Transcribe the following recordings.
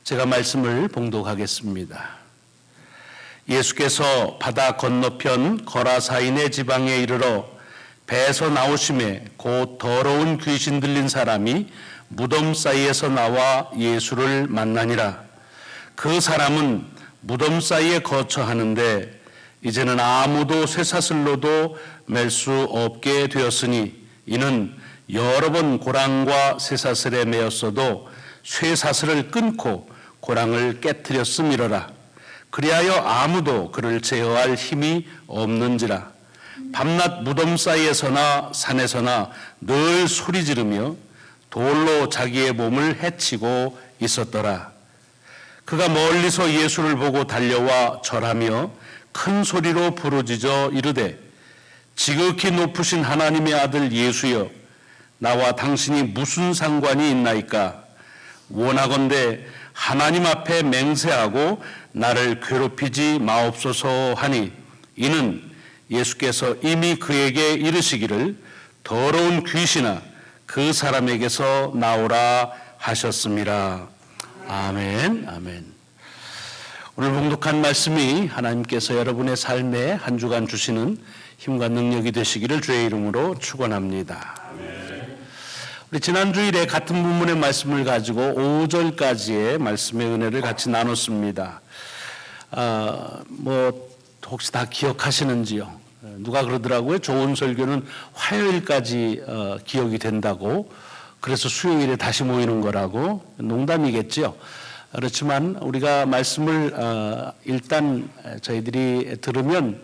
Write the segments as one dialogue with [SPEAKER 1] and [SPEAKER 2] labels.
[SPEAKER 1] 제가 말씀을 봉독하겠습니다. 예수께서 바다 건너편 거라사인의 지방에 이르러 배에서 나오심에 곧 더러운 귀신 들린 사람이 무덤 사이에서 나와 예수를 만나니라. 그 사람은 무덤 사이에 거처하는데 이제는 아무도 쇠사슬로도 맬 수 없게 되었으니 이는 여러 번 고랑과 쇠사슬에 매었어도 쇠사슬을 끊고 고랑을 깨뜨렸음이러라. 그리하여 아무도 그를 제어할 힘이 없는지라. 밤낮 무덤 사이에서나 산에서나 늘 소리 지르며 돌로 자기의 몸을 해치고 있었더라. 그가 멀리서 예수를 보고 달려와 절하며 큰 소리로 부르짖어 이르되 지극히 높으신 하나님의 아들 예수여, 나와 당신이 무슨 상관이 있나이까? 원하건대 하나님 앞에 맹세하고 나를 괴롭히지 마옵소서 하니, 이는 예수께서 이미 그에게 이르시기를 더러운 귀신아 그 사람에게서 나오라 하셨습니다. 아멘. 아멘. 오늘 봉독한 말씀이 하나님께서 여러분의 삶에 한 주간 주시는 힘과 능력이 되시기를 주의 이름으로 축원합니다. 우리 지난주일에 같은 본문의 말씀을 가지고 5절까지의 말씀의 은혜를 같이 나눴습니다. 혹시 다 기억하시는지요? 누가 그러더라고요. 좋은 설교는 화요일까지 기억이 된다고. 그래서 수요일에 다시 모이는 거라고. 농담이겠죠. 그렇지만 우리가 말씀을 일단 저희들이 들으면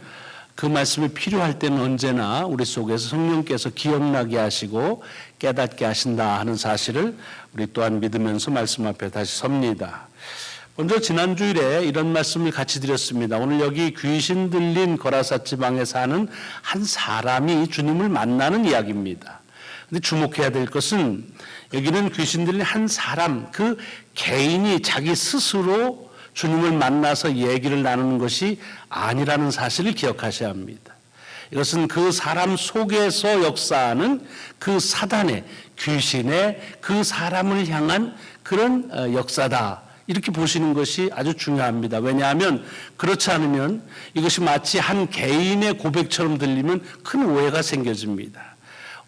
[SPEAKER 1] 그 말씀이 필요할 때는 언제나 우리 속에서 성령께서 기억나게 하시고 깨닫게 하신다 하는 사실을 우리 또한 믿으면서 말씀 앞에 다시 섭니다. 먼저 지난주일에 이런 말씀을 같이 드렸습니다. 오늘 여기 귀신 들린 거라사 지방에 사는 한 사람이 주님을 만나는 이야기입니다. 근데 주목해야 될 것은 여기는 귀신 들린 한 사람, 그 개인이 자기 스스로 주님을 만나서 얘기를 나누는 것이 아니라는 사실을 기억하셔야 합니다. 이것은 그 사람 속에서 역사하는 그 사단의, 귀신의 그 사람을 향한 그런 역사다. 이렇게 보시는 것이 아주 중요합니다. 왜냐하면 그렇지 않으면 이것이 마치 한 개인의 고백처럼 들리면 큰 오해가 생겨집니다.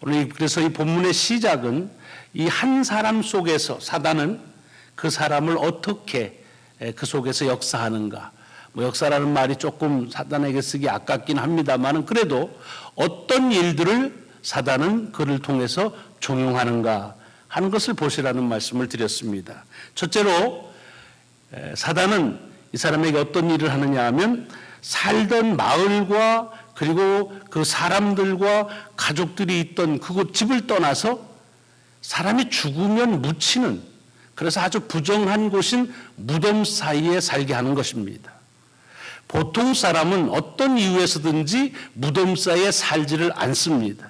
[SPEAKER 1] 오늘 그래서 이 본문의 시작은 이 한 사람 속에서 사단은 그 사람을 어떻게 그 속에서 역사하는가. 역사라는 말이 조금 사단에게 쓰기 아깝긴 합니다만 그래도 어떤 일들을 사단은 그를 통해서 종용하는가 하는 것을 보시라는 말씀을 드렸습니다. 첫째로 사단은 이 사람에게 어떤 일을 하느냐 하면 살던 마을과 그리고 그 사람들과 가족들이 있던 그곳 집을 떠나서 사람이 죽으면 묻히는, 그래서 아주 부정한 곳인 무덤 사이에 살게 하는 것입니다. 보통 사람은 어떤 이유에서든지 무덤 사이에 살지를 않습니다.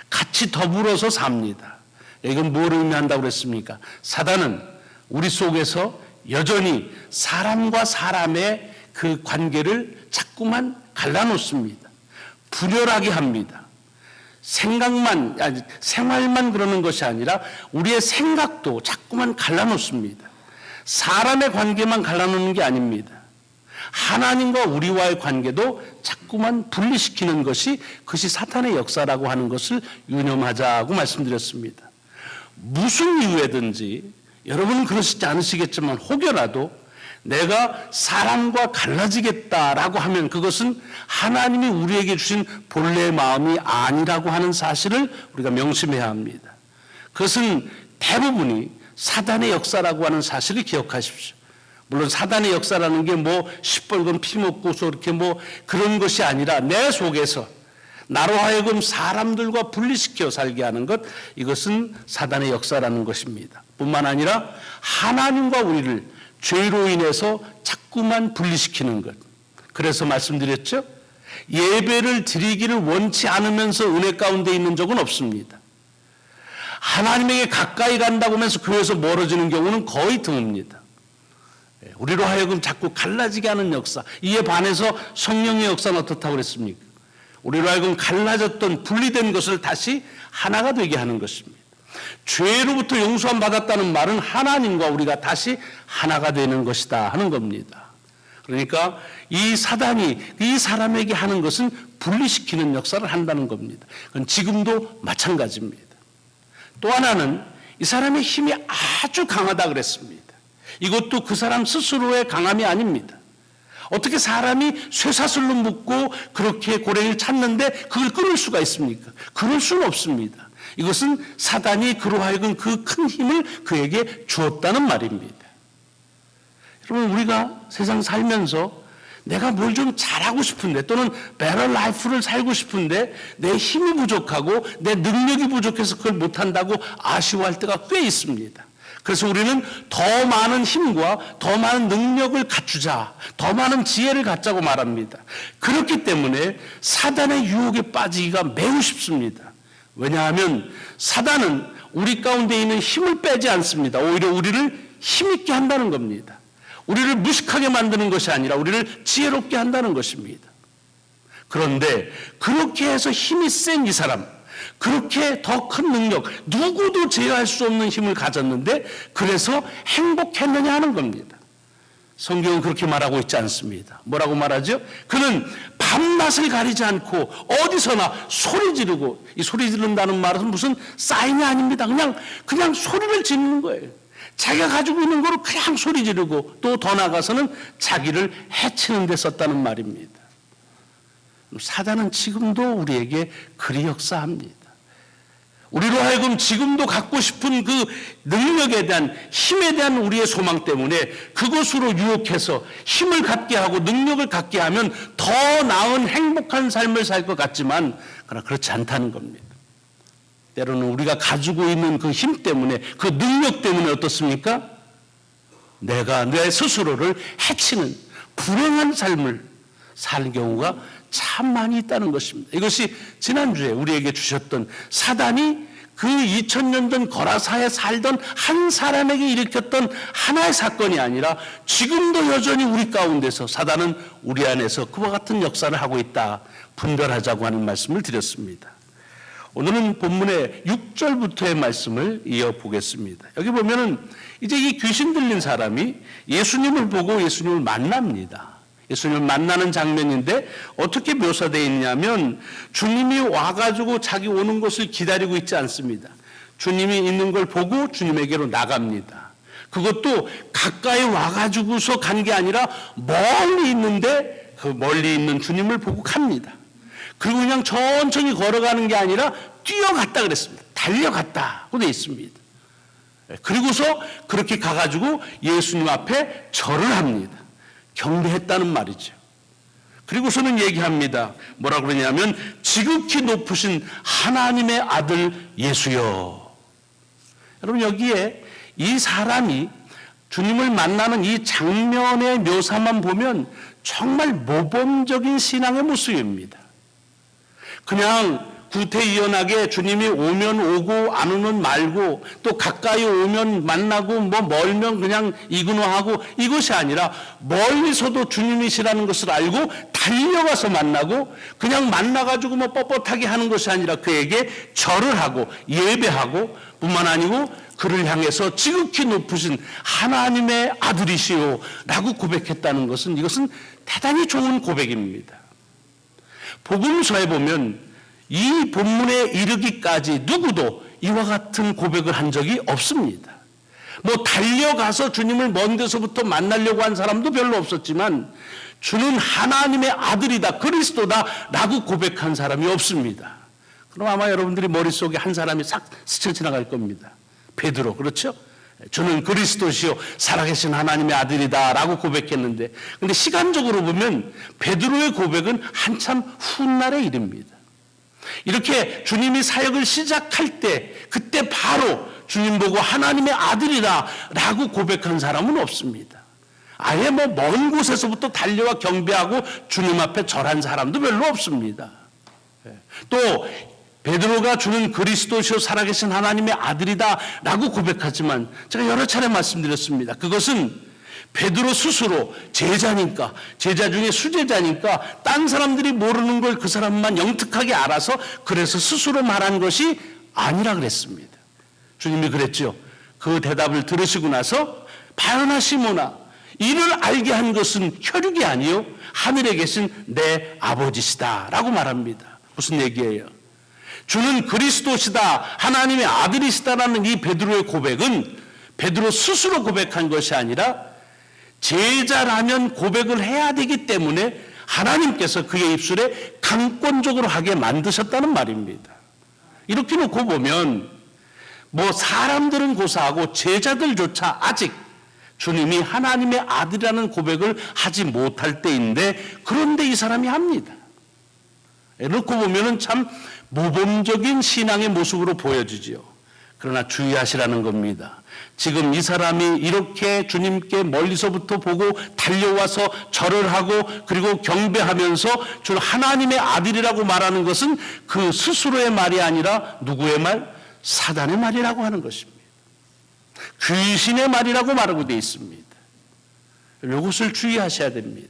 [SPEAKER 1] 같이 더불어서 삽니다. 이건 뭘 의미한다고 그랬습니까? 사단은 우리 속에서 여전히 사람과 사람의 그 관계를 자꾸만 갈라놓습니다. 불혈하게 합니다. 생활만 그러는 것이 아니라 우리의 생각도 자꾸만 갈라놓습니다. 사람의 관계만 갈라놓는 게 아닙니다. 하나님과 우리와의 관계도 자꾸만 분리시키는 그것이 사탄의 역사라고 하는 것을 유념하자고 말씀드렸습니다. 무슨 이유에든지 여러분은 그러시지 않으시겠지만 혹여라도 내가 사람과 갈라지겠다라고 하면 그것은 하나님이 우리에게 주신 본래의 마음이 아니라고 하는 사실을 우리가 명심해야 합니다. 그것은 대부분이 사단의 역사라고 하는 사실을 기억하십시오. 물론 사단의 역사라는 게 시뻘건 피 먹고서 이렇게 그런 것이 아니라 내 속에서 나로 하여금 사람들과 분리시켜 살게 하는 것, 이것은 사단의 역사라는 것입니다. 뿐만 아니라 하나님과 우리를 죄로 인해서 자꾸만 분리시키는 것. 그래서 말씀드렸죠. 예배를 드리기를 원치 않으면서 은혜 가운데 있는 적은 없습니다. 하나님에게 가까이 간다고 하면서 교회에서 멀어지는 경우는 거의 드뭅니다. 우리로 하여금 자꾸 갈라지게 하는 역사, 이에 반해서 성령의 역사는 어떻다고 그랬습니까? 우리로 하여금 갈라졌던 분리된 것을 다시 하나가 되게 하는 것입니다. 죄로부터 용서함 받았다는 말은 하나님과 우리가 다시 하나가 되는 것이다 하는 겁니다. 그러니까 이 사단이 이 사람에게 하는 것은 분리시키는 역사를 한다는 겁니다. 그건 지금도 마찬가지입니다. 또 하나는 이 사람의 힘이 아주 강하다 그랬습니다. 이것도 그 사람 스스로의 강함이 아닙니다. 어떻게 사람이 쇠사슬로 묶고 그렇게 고랭이를 찾는데 그걸 끊을 수가 있습니까? 그럴 수는 없습니다. 이것은 사단이 그로 하여금 그 큰 힘을 그에게 주었다는 말입니다. 여러분, 우리가 세상 살면서 내가 뭘 좀 잘하고 싶은데 또는 better life를 살고 싶은데 내 힘이 부족하고 내 능력이 부족해서 그걸 못한다고 아쉬워할 때가 꽤 있습니다. 그래서 우리는 더 많은 힘과 더 많은 능력을 갖추자, 더 많은 지혜를 갖자고 말합니다. 그렇기 때문에 사단의 유혹에 빠지기가 매우 쉽습니다. 왜냐하면 사단은 우리 가운데 있는 힘을 빼지 않습니다. 오히려 우리를 힘있게 한다는 겁니다. 우리를 무식하게 만드는 것이 아니라 우리를 지혜롭게 한다는 것입니다. 그런데 그렇게 해서 힘이 센 이 사람, 그렇게 더 큰 능력, 누구도 제어할 수 없는 힘을 가졌는데 그래서 행복했느냐 하는 겁니다. 성경은 그렇게 말하고 있지 않습니다. 뭐라고 말하죠? 그는 밤낮을 가리지 않고 어디서나 소리 지르고, 이 소리 지른다는 말은 무슨 사인이 아닙니다. 그냥 소리를 지르는 거예요. 자기가 가지고 있는 거로 그냥 소리 지르고 또 더 나아가서는 자기를 해치는 데 썼다는 말입니다. 사단은 지금도 우리에게 그리 역사합니다. 우리로 하여금 지금도 갖고 싶은 그 능력에 대한, 힘에 대한 우리의 소망 때문에 그것으로 유혹해서 힘을 갖게 하고 능력을 갖게 하면 더 나은 행복한 삶을 살 것 같지만 그러나 그렇지 않다는 겁니다. 때로는 우리가 가지고 있는 그 힘 때문에, 그 능력 때문에 어떻습니까? 내가 내 스스로를 해치는 불행한 삶을 사는 경우가 참 많이 있다는 것입니다. 이것이 지난주에 우리에게 주셨던 사단이 그 2000년 전 거라사에 살던 한 사람에게 일으켰던 하나의 사건이 아니라 지금도 여전히 우리 가운데서 사단은 우리 안에서 그와 같은 역사를 하고 있다, 분별하자고 하는 말씀을 드렸습니다. 오늘은 본문의 6절부터의 말씀을 이어보겠습니다. 여기 보면은 이제 이 귀신 들린 사람이 예수님을 보고 예수님을 만납니다. 예수님을 만나는 장면인데 어떻게 묘사되어 있냐면 주님이 와가지고 자기 오는 것을 기다리고 있지 않습니다. 주님이 있는 걸 보고 주님에게로 나갑니다. 그것도 가까이 와가지고서 간 게 아니라 멀리 있는데 그 멀리 있는 주님을 보고 갑니다. 그리고 그냥 천천히 걸어가는 게 아니라 뛰어갔다 그랬습니다. 달려갔다고 되어 있습니다. 그리고서 그렇게 가가지고 예수님 앞에 절을 합니다. 경배했다는 말이죠. 그리고서는 얘기합니다. 뭐라고 그러냐면 지극히 높으신 하나님의 아들 예수여. 여러분, 여기에 이 사람이 주님을 만나는 이 장면의 묘사만 보면 정말 모범적인 신앙의 모습입니다. 그냥 구태의연하게 주님이 오면 오고 안 오면 말고 또 가까이 오면 만나고 뭐 멀면 그냥 이근호하고 이것이 아니라 멀리서도 주님이시라는 것을 알고 달려가서 만나고 그냥 만나가지고 뭐 뻣뻣하게 하는 것이 아니라 그에게 절을 하고 예배하고 뿐만 아니고 그를 향해서 지극히 높으신 하나님의 아들이시오 라고 고백했다는 것은 이것은 대단히 좋은 고백입니다. 복음서에 보면 이 본문에 이르기까지 누구도 이와 같은 고백을 한 적이 없습니다. 뭐 달려가서 주님을 먼 데서부터 만나려고 한 사람도 별로 없었지만 주는 하나님의 아들이다, 그리스도다 라고 고백한 사람이 없습니다. 그럼 아마 여러분들이 머릿속에 한 사람이 싹 스쳐 지나갈 겁니다. 베드로, 그렇죠? 주는 그리스도시요 살아계신 하나님의 아들이다 라고 고백했는데, 근데 시간적으로 보면 베드로의 고백은 한참 훗날의 일입니다. 이렇게 주님이 사역을 시작할 때 그때 바로 주님 보고 하나님의 아들이다 라고 고백한 사람은 없습니다. 아예 뭐 먼 곳에서부터 달려와 경배하고 주님 앞에 절한 사람도 별로 없습니다. 또 베드로가 주는 그리스도시요 살아계신 하나님의 아들이다 라고 고백하지만 제가 여러 차례 말씀드렸습니다. 그것은 베드로 스스로 제자니까, 제자 중에 수제자니까 딴 사람들이 모르는 걸 그 사람만 영특하게 알아서 그래서 스스로 말한 것이 아니라 그랬습니다. 주님이 그랬죠. 그 대답을 들으시고 나서 바요나 시몬아, 이를 알게 한 것은 혈육이 아니요 하늘에 계신 내 아버지시다 라고 말합니다. 무슨 얘기예요? 주는 그리스도시다, 하나님의 아들이시다라는 이 베드로의 고백은 베드로 스스로 고백한 것이 아니라 제자라면 고백을 해야 되기 때문에 하나님께서 그의 입술에 강권적으로 하게 만드셨다는 말입니다. 이렇게 놓고 보면 사람들은 고사하고 제자들조차 아직 주님이 하나님의 아들이라는 고백을 하지 못할 때인데, 그런데 이 사람이 합니다. 놓고 보면 참 모범적인 신앙의 모습으로 보여지지요. 그러나 주의하시라는 겁니다. 지금 이 사람이 이렇게 주님께 멀리서부터 보고 달려와서 절을 하고 그리고 경배하면서 주 하나님의 아들이라고 말하는 것은 그 스스로의 말이 아니라 누구의 말? 사단의 말이라고 하는 것입니다. 귀신의 말이라고 말하고 되어 있습니다. 이것을 주의하셔야 됩니다.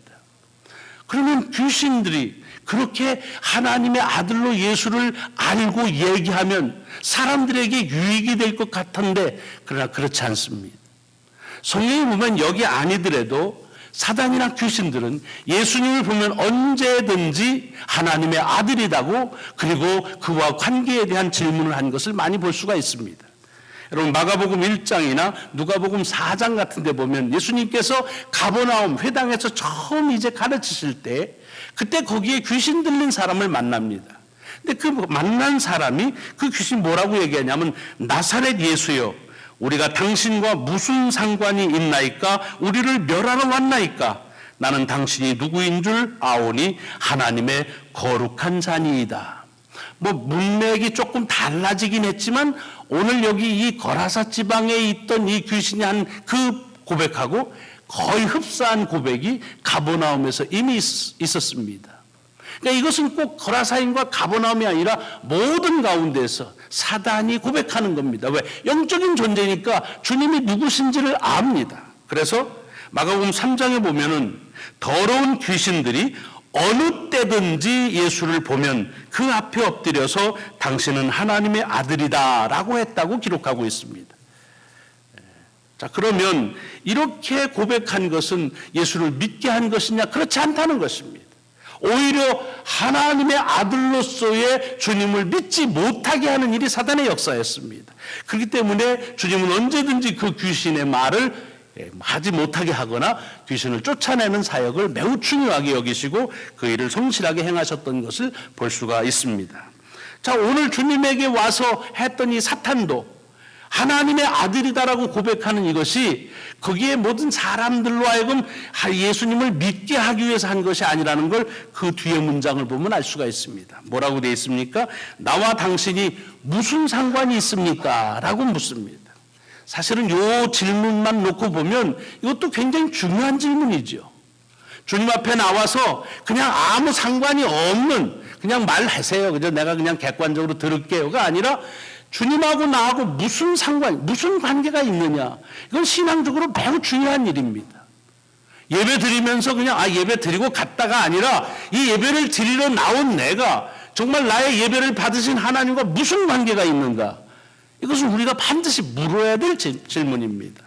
[SPEAKER 1] 그러면 귀신들이 그렇게 하나님의 아들로 예수를 알고 얘기하면 사람들에게 유익이 될 것 같은데, 그러나 그렇지 않습니다. 성경에 보면 여기 아니더라도 사단이나 귀신들은 예수님을 보면 언제든지 하나님의 아들이라고, 그리고 그와 관계에 대한 질문을 한 것을 많이 볼 수가 있습니다. 여러분, 마가복음 1장이나 누가복음 4장 같은 데 보면 예수님께서 가버나움 회당에서 처음 이제 가르치실 때, 그때 거기에 귀신 들린 사람을 만납니다. 근데 그 만난 사람이 그 귀신 뭐라고 얘기하냐면, 나사렛 예수여, 우리가 당신과 무슨 상관이 있나이까? 우리를 멸하러 왔나이까? 나는 당신이 누구인 줄 아오니 하나님의 거룩한 자니이다. 문맥이 조금 달라지긴 했지만 오늘 여기 이 거라사 지방에 있던 이 귀신이 한 그 고백하고 거의 흡사한 고백이 가버나움에서 이미 있었습니다. 그러니까 이것은 꼭 거라사인과 가버나움이 아니라 모든 가운데서 사단이 고백하는 겁니다. 왜? 영적인 존재니까 주님이 누구신지를 압니다. 그래서 마가복음 3장에 보면은 더러운 귀신들이 어느 때든지 예수를 보면 그 앞에 엎드려서 당신은 하나님의 아들이다 라고 했다고 기록하고 있습니다. 자, 그러면 이렇게 고백한 것은 예수를 믿게 한 것이냐? 그렇지 않다는 것입니다. 오히려 하나님의 아들로서의 주님을 믿지 못하게 하는 일이 사단의 역사였습니다. 그렇기 때문에 주님은 언제든지 그 귀신의 말을 하지 못하게 하거나 귀신을 쫓아내는 사역을 매우 중요하게 여기시고 그 일을 성실하게 행하셨던 것을 볼 수가 있습니다. 자, 오늘 주님에게 와서 했던 이 사탄도 하나님의 아들이다라고 고백하는 이것이 거기에 모든 사람들로 하여금 예수님을 믿게 하기 위해서 한 것이 아니라는 걸 그 뒤에 문장을 보면 알 수가 있습니다. 뭐라고 되어 있습니까? 나와 당신이 무슨 상관이 있습니까? 라고 묻습니다. 사실은 이 질문만 놓고 보면 이것도 굉장히 중요한 질문이죠. 주님 앞에 나와서 그냥 아무 상관이 없는, 그냥 말하세요, 그저 내가 그냥 객관적으로 들을게요가 아니라 주님하고 나하고 무슨 관계가 있느냐. 이건 신앙적으로 매우 중요한 일입니다. 예배 드리면서 그냥 예배 드리고 갔다가 아니라 이 예배를 드리러 나온 내가 정말 나의 예배를 받으신 하나님과 무슨 관계가 있는가. 이것은 우리가 반드시 물어야 될 질문입니다.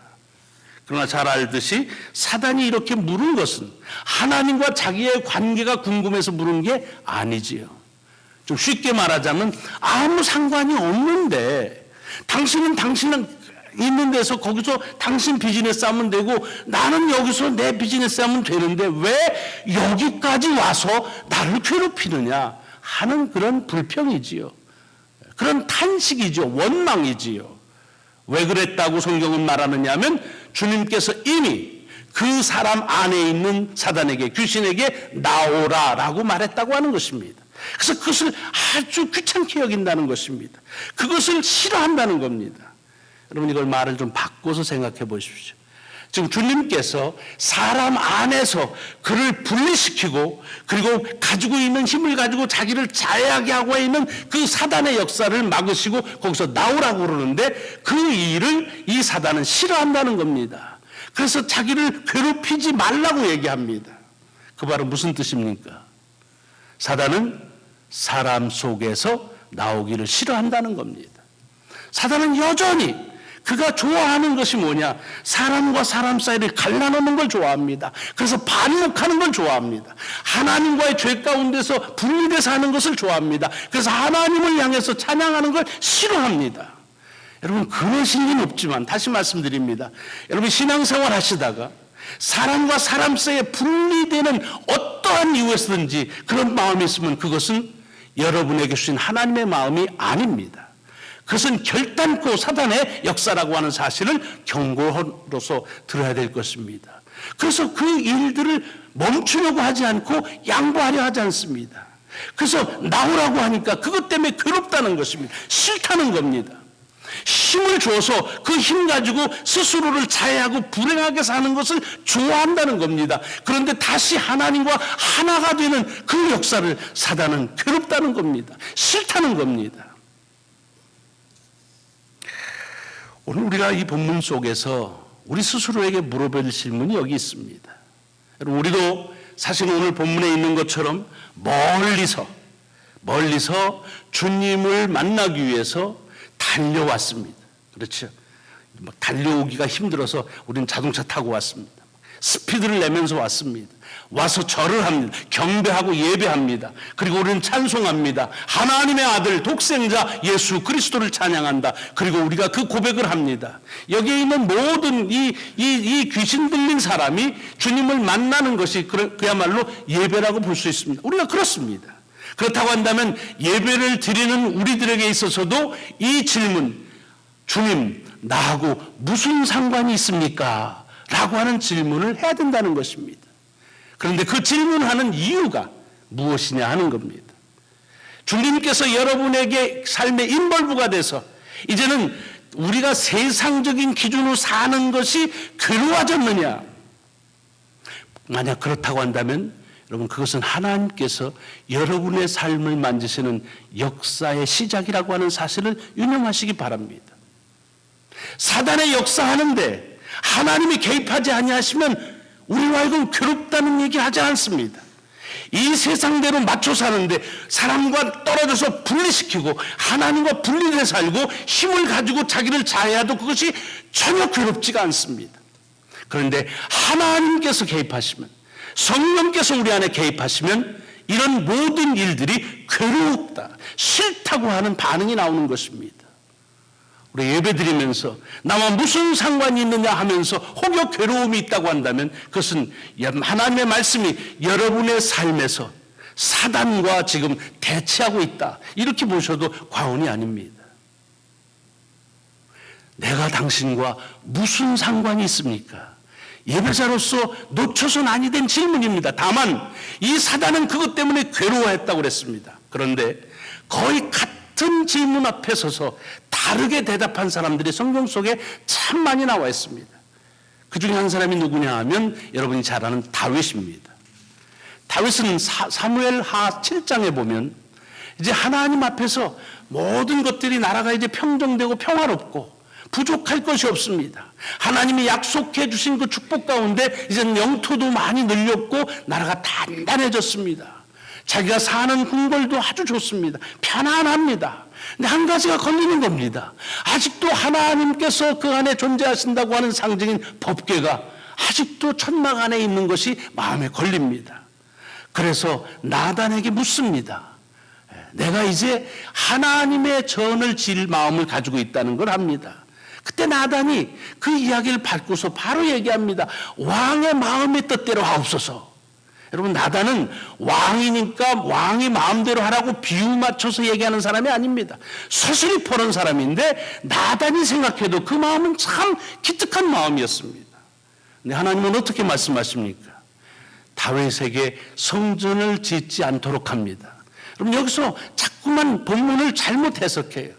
[SPEAKER 1] 그러나 잘 알듯이 사단이 이렇게 물은 것은 하나님과 자기의 관계가 궁금해서 물은 게 아니지요. 좀 쉽게 말하자면 아무 상관이 없는데 당신은 있는 데서 거기서 당신 비즈니스 하면 되고 나는 여기서 내 비즈니스 하면 되는데 왜 여기까지 와서 나를 괴롭히느냐 하는 그런 불평이지요. 그런 탄식이죠. 원망이지요. 왜 그랬다고 성경은 말하느냐 하면 주님께서 이미 그 사람 안에 있는 사단에게, 귀신에게 나오라라고 말했다고 하는 것입니다. 그래서 그것을 아주 귀찮게 여긴다는 것입니다. 그것을 싫어한다는 겁니다. 여러분, 이걸 말을 좀 바꿔서 생각해 보십시오. 지금 주님께서 사람 안에서 그를 분리시키고 그리고 가지고 있는 힘을 가지고 자기를 자해하게 하고 있는 그 사단의 역사를 막으시고 거기서 나오라고 그러는데 그 일을 이 사단은 싫어한다는 겁니다. 그래서 자기를 괴롭히지 말라고 얘기합니다. 그 말은 무슨 뜻입니까? 사단은 사람 속에서 나오기를 싫어한다는 겁니다. 사단은 여전히 그가 좋아하는 것이 뭐냐? 사람과 사람 사이를 갈라놓는 걸 좋아합니다. 그래서 반목하는 걸 좋아합니다. 하나님과의 죄 가운데서 분리돼서 하는 것을 좋아합니다. 그래서 하나님을 향해서 찬양하는 걸 싫어합니다. 여러분, 그러실 리는 없지만 다시 말씀드립니다. 여러분, 신앙생활 하시다가 사람과 사람 사이에 분리되는 어떠한 이유에서든지 그런 마음이 있으면 그것은 여러분에게 주신 하나님의 마음이 아닙니다. 그것은 결단코 사단의 역사라고 하는 사실을 경고로서 들어야 될 것입니다. 그래서 그 일들을 멈추려고 하지 않고 양보하려 하지 않습니다. 그래서 나오라고 하니까 그것 때문에 괴롭다는 것입니다. 싫다는 겁니다. 힘을 줘서 그 힘 가지고 스스로를 자해하고 불행하게 사는 것을 좋아한다는 겁니다. 그런데 다시 하나님과 하나가 되는 그 역사를 사단은 괴롭다는 겁니다. 싫다는 겁니다. 오늘 우리가 이 본문 속에서 우리 스스로에게 물어봐야 될 질문이 여기 있습니다. 여러분, 우리도 사실 오늘 본문에 있는 것처럼 멀리서 주님을 만나기 위해서 달려왔습니다. 그렇죠? 달려오기가 힘들어서 우리는 자동차 타고 왔습니다. 스피드를 내면서 왔습니다. 와서 절을 합니다. 경배하고 예배합니다. 그리고 우리는 찬송합니다. 하나님의 아들 독생자 예수 그리스도를 찬양한다. 그리고 우리가 그 고백을 합니다. 여기에 있는 모든 이 귀신 들린 사람이 주님을 만나는 것이 그야말로 예배라고 볼 수 있습니다. 우리가 그렇습니다. 그렇다고 한다면 예배를 드리는 우리들에게 있어서도 이 질문, 주님, 나하고 무슨 상관이 있습니까? 라고 하는 질문을 해야 된다는 것입니다. 그런데 그 질문하는 이유가 무엇이냐 하는 겁니다. 주님께서 여러분에게 삶의 인벌부가 돼서 이제는 우리가 세상적인 기준으로 사는 것이 괴로워졌느냐? 만약 그렇다고 한다면 여러분, 그것은 하나님께서 여러분의 삶을 만지시는 역사의 시작이라고 하는 사실을 유념하시기 바랍니다. 사단의 역사하는데 하나님이 개입하지 아니하시면 우리로 하여금 괴롭다는 얘기 하지 않습니다. 이 세상대로 맞춰 사는데 사람과 떨어져서 분리시키고 하나님과 분리돼 살고 힘을 가지고 자기를 자해해도 그것이 전혀 괴롭지가 않습니다. 그런데 하나님께서 개입하시면, 성령께서 우리 안에 개입하시면 이런 모든 일들이 괴롭다, 싫다고 하는 반응이 나오는 것입니다. 우리 예배드리면서 나와 무슨 상관이 있느냐 하면서 혹여 괴로움이 있다고 한다면 그것은 하나님의 말씀이 여러분의 삶에서 사단과 지금 대치하고 있다, 이렇게 보셔도 과언이 아닙니다. 내가 당신과 무슨 상관이 있습니까? 예배자로서 놓쳐서는 아니 된 질문입니다. 다만 이 사단은 그것 때문에 괴로워했다고 그랬습니다. 그런데 거의 같은 질문 앞에 서서 다르게 대답한 사람들이 성경 속에 참 많이 나와 있습니다. 그 중에 한 사람이 누구냐 하면 여러분이 잘 아는 다윗입니다. 다윗은 사무엘하 7장에 보면 이제 하나님 앞에서 모든 것들이, 나라가 이제 평정되고 평화롭고 부족할 것이 없습니다. 하나님이 약속해 주신 그 축복 가운데 이제는 영토도 많이 늘렸고 나라가 단단해졌습니다. 자기가 사는 궁궐도 아주 좋습니다. 편안합니다. 근데 한 가지가 걸리는 겁니다. 아직도 하나님께서 그 안에 존재하신다고 하는 상징인 법궤가 아직도 천막 안에 있는 것이 마음에 걸립니다. 그래서 나단에게 묻습니다. 내가 이제 하나님의 전을 지을 마음을 가지고 있다는 걸 합니다. 그때 나단이 그 이야기를 밟고서 바로 얘기합니다. 왕의 마음의 뜻대로 하옵소서. 여러분, 나단은 왕이니까 왕이 마음대로 하라고 비유 맞춰서 얘기하는 사람이 아닙니다. 서슬이 퍼는 사람인데 나단이 생각해도 그 마음은 참 기특한 마음이었습니다. 근데 하나님은 어떻게 말씀하십니까? 다윗에게 성전을 짓지 않도록 합니다. 그럼 여기서 자꾸만 본문을 잘못 해석해요.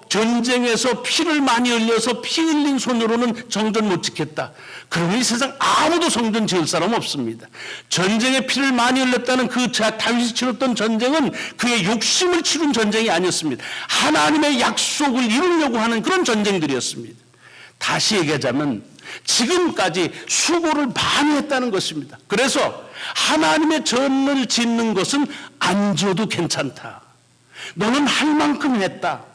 [SPEAKER 1] 전쟁에서 피를 많이 흘려서 피 흘린 손으로는 성전 못 짓겠다. 그러면 이 세상 아무도 성전 지을 사람 없습니다. 전쟁에 피를 많이 흘렸다는 그 다윗이 치렀던 전쟁은 그의 욕심을 치른 전쟁이 아니었습니다. 하나님의 약속을 이루려고 하는 그런 전쟁들이었습니다. 다시 얘기하자면 지금까지 수고를 많이 했다는 것입니다. 그래서 하나님의 전을 짓는 것은 안 지어도 괜찮다. 너는 할 만큼 했다.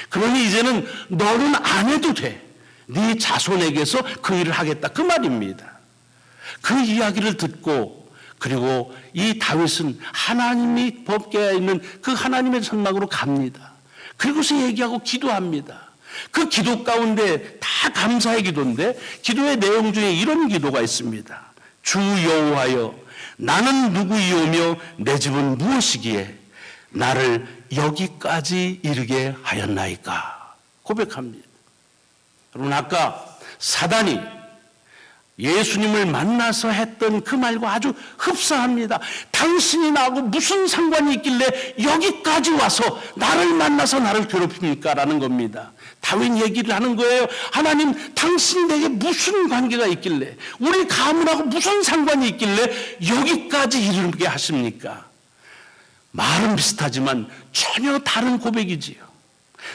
[SPEAKER 1] 그러니 이제는 너는 안 해도 돼. 네 자손에게서 그 일을 하겠다. 그 말입니다. 그 이야기를 듣고 그리고 이 다윗은 하나님이 법궤에 있는 그 하나님의 천막으로 갑니다. 그리고서 얘기하고 기도합니다. 그 기도 가운데 다 감사의 기도인데 기도의 내용 중에 이런 기도가 있습니다. 주 여호와여, 나는 누구이오며 내 집은 무엇이기에 나를 여기까지 이르게 하였나이까 고백합니다. 여러분, 아까 사단이 예수님을 만나서 했던 그 말과 아주 흡사합니다. 당신이 나하고 무슨 상관이 있길래 여기까지 와서 나를 만나서 나를 괴롭힙니까? 라는 겁니다. 다윗 얘기를 하는 거예요. 하나님, 당신이 내게 무슨 관계가 있길래, 우리 가문하고 무슨 상관이 있길래 여기까지 이르게 하십니까? 말은 비슷하지만 전혀 다른 고백이지요.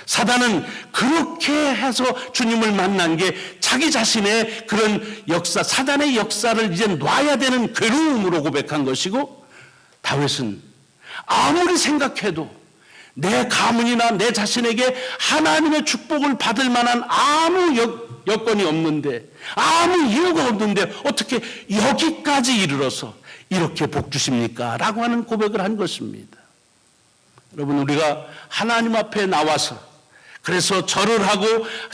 [SPEAKER 1] 사단은 그렇게 해서 주님을 만난 게 자기 자신의 그런 역사, 사단의 역사를 이제 놔야 되는 괴로움으로 고백한 것이고, 다윗은 아무리 생각해도 내 가문이나 내 자신에게 하나님의 축복을 받을 만한 아무 여건이 없는데, 아무 이유가 없는데 어떻게 여기까지 이르러서 이렇게 복 주십니까? 라고 하는 고백을 한 것입니다. 여러분, 우리가 하나님 앞에 나와서 그래서 절을 하고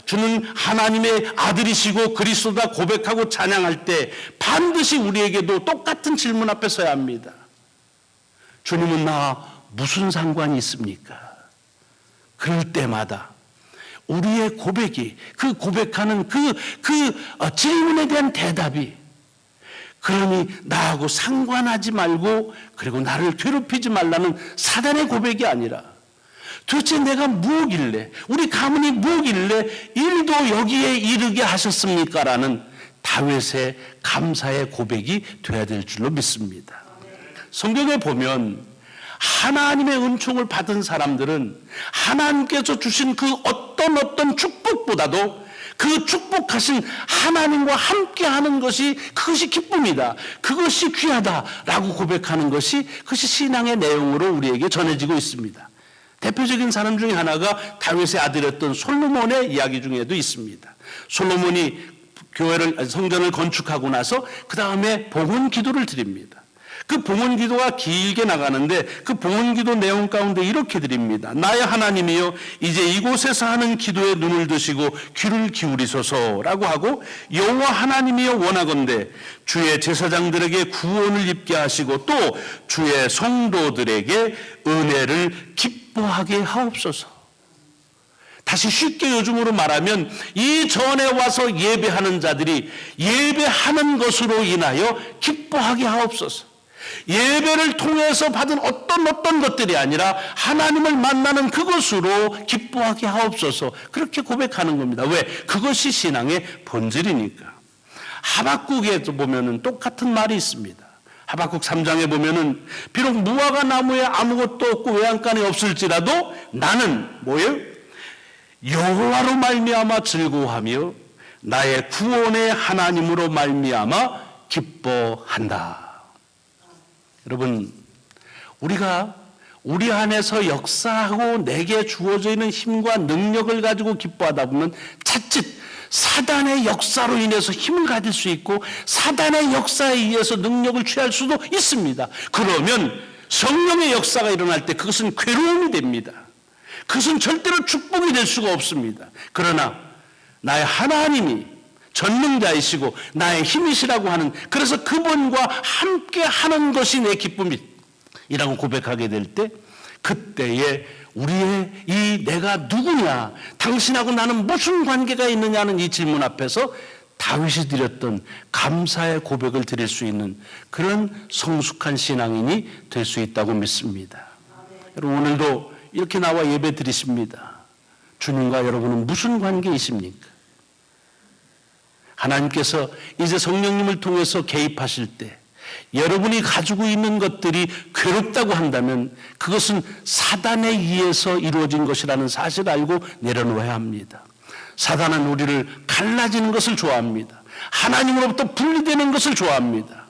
[SPEAKER 1] 주는 하나님의 아들이시고 그리스도다 고백하고 찬양할 때 반드시 우리에게도 똑같은 질문 앞에 서야 합니다. 주님은 나와 무슨 상관이 있습니까? 그럴 때마다 우리의 고백이, 그 고백하는 그 질문에 대한 대답이, 그러니 나하고 상관하지 말고 그리고 나를 괴롭히지 말라는 사단의 고백이 아니라, 도대체 내가 뭐길래, 우리 가문이 뭐길래 일도 여기에 이르게 하셨습니까? 라는 다윗의 감사의 고백이 되어야 될 줄로 믿습니다. 성경에 보면 하나님의 은총을 받은 사람들은 하나님께서 주신 그 어떤 축복보다도 그 축복하신 하나님과 함께하는 것이, 그것이 기쁨이다, 그것이 귀하다라고 고백하는 것이, 그것이 신앙의 내용으로 우리에게 전해지고 있습니다. 대표적인 사람 중에 하나가 다윗의 아들이었던 솔로몬의 이야기 중에도 있습니다. 솔로몬이 성전을 건축하고 나서 그 다음에 봉헌 기도를 드립니다. 그 봉헌 기도가 길게 나가는데 그 봉헌 기도 내용 가운데 이렇게 드립니다. 나의 하나님이여, 이제 이곳에서 하는 기도에 눈을 드시고 귀를 기울이소서라고 하고, 여호와 하나님이여, 원하건대 주의 제사장들에게 구원을 입게 하시고 또 주의 성도들에게 은혜를 기뻐하게 하옵소서. 다시 쉽게 요즘으로 말하면 이 전에 와서 예배하는 자들이 예배하는 것으로 인하여 기뻐하게 하옵소서. 예배를 통해서 받은 어떤 것들이 아니라 하나님을 만나는 그것으로 기뻐하게 하옵소서. 그렇게 고백하는 겁니다. 왜? 그것이 신앙의 본질이니까. 하박국에도 보면은 똑같은 말이 있습니다. 하박국 3장에 보면은 비록 무화과 나무에 아무것도 없고 외양간에 없을지라도 나는 뭐예요? 여호와로 말미암아 즐거워하며 나의 구원의 하나님으로 말미암아 기뻐한다. 여러분, 우리가 우리 안에서 역사하고 내게 주어져 있는 힘과 능력을 가지고 기뻐하다 보면 자칫 사단의 역사로 인해서 힘을 가질 수 있고 사단의 역사에 의해서 능력을 취할 수도 있습니다. 그러면 성령의 역사가 일어날 때 그것은 괴로움이 됩니다. 그것은 절대로 축복이 될 수가 없습니다. 그러나 나의 하나님이 전능자이시고 나의 힘이시라고 하는, 그래서 그분과 함께 하는 것이 내 기쁨이라고 고백하게 될 때, 그때에 우리의 이 내가 누구냐, 당신하고 나는 무슨 관계가 있느냐는 이 질문 앞에서 다윗이 드렸던 감사의 고백을 드릴 수 있는 그런 성숙한 신앙인이 될 수 있다고 믿습니다. 여러분, 오늘도 이렇게 나와 예배 드리십니다. 주님과 여러분은 무슨 관계이십니까? 하나님께서 이제 성령님을 통해서 개입하실 때 여러분이 가지고 있는 것들이 괴롭다고 한다면 그것은 사단에 의해서 이루어진 것이라는 사실을 알고 내려놓아야 합니다. 사단은 우리를 갈라지는 것을 좋아합니다. 하나님으로부터 분리되는 것을 좋아합니다.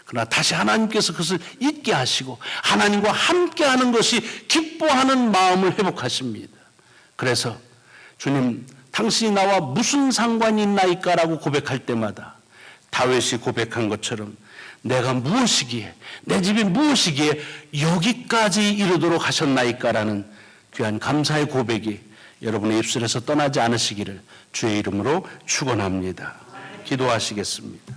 [SPEAKER 1] 그러나 다시 하나님께서 그것을 잊게 하시고 하나님과 함께하는 것이 기뻐하는 마음을 회복하십니다. 그래서 주님, 당신이 나와 무슨 상관이 있나이까라고 고백할 때마다 다윗이 고백한 것처럼 내가 무엇이기에, 내 집이 무엇이기에 여기까지 이르도록 하셨나이까라는 귀한 감사의 고백이 여러분의 입술에서 떠나지 않으시기를 주의 이름으로 축원합니다. 기도하시겠습니다.